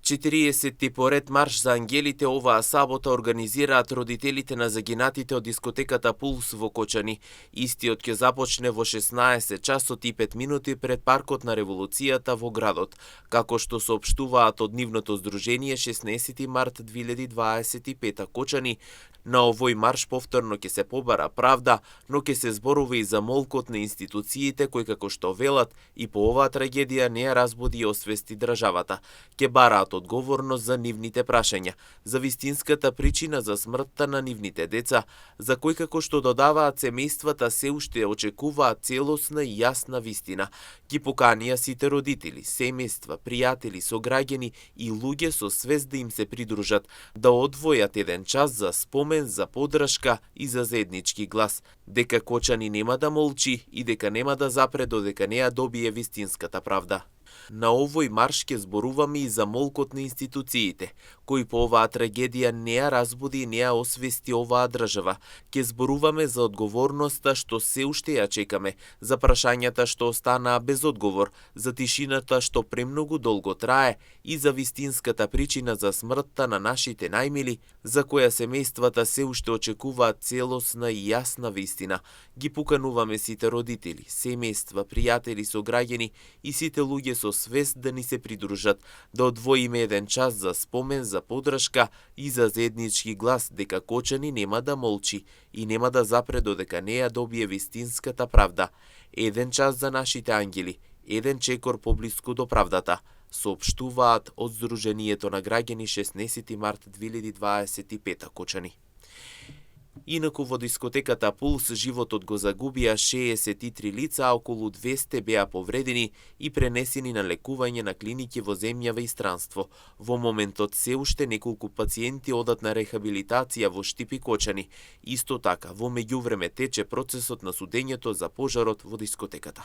40-ти поред марш за ангелите оваа сабота организираат родителите на загинатите од дискотеката Пулс во Кочани. Истиот ќе започне во 16 часот и 5 минути пред паркот на Револуцијата во градот. Како што соопштуваат од нивното здружение 16 март 2025 Кочани, на овој марш повторно ќе се побара правда, но ќе се зборува и за молкот на институциите кои, како што велат, и по оваа трагедија не ја разбуди и освести државата. Ќе бараат одговорност за нивните прашања, за вистинската причина за смртта на нивните деца, за кои, како што додаваат семејствата, се уште очекуваат целосна и јасна вистина. Ги поканија сите родители, семејства, пријатели, сограѓани и луѓе со свест да им се придружат, да одвојат еден час за спомен, за подршка и за заеднички глас, дека Кочани нема да молчи и дека нема да запре додека не ја добие вистинската правда. На овој марш ќе зборуваме и за молкот на институциите, кои по оваа трагедија не ја разбуди и не ја освести оваа држава. Ќе зборуваме за одговорноста што се уште ја чекаме, за прашањата што останаа без одговор, за тишината што премногу долго трае и за вистинската причина за смртта на нашите најмили, за која семејствата се уште очекуваат целосна и јасна вистина. Ги покануваме сите родители, семејства, пријатели, сограѓани и сите луѓе со свест да ни се придружат, да одвоиме еден час за спомен, за подршка и за заеднички глас дека Кочани нема да молчи и нема да запре додека не ја добие вистинската правда. Еден час за нашите ангели, еден чекор поблиску до правдата, соопштуваат од Здруженијето на граѓани 16 март 2025 Кочани. Инаку во дискотеката Пулс животот го загубија 63 лица, а околу 200 беа повредени и пренесени на лекување на клиники во земјава и странство. Во моментот се уште неколку пациенти одат на рехабилитација во Штип и Кочани. Исто така, во меѓувреме тече процесот на судењето за пожарот во дискотеката.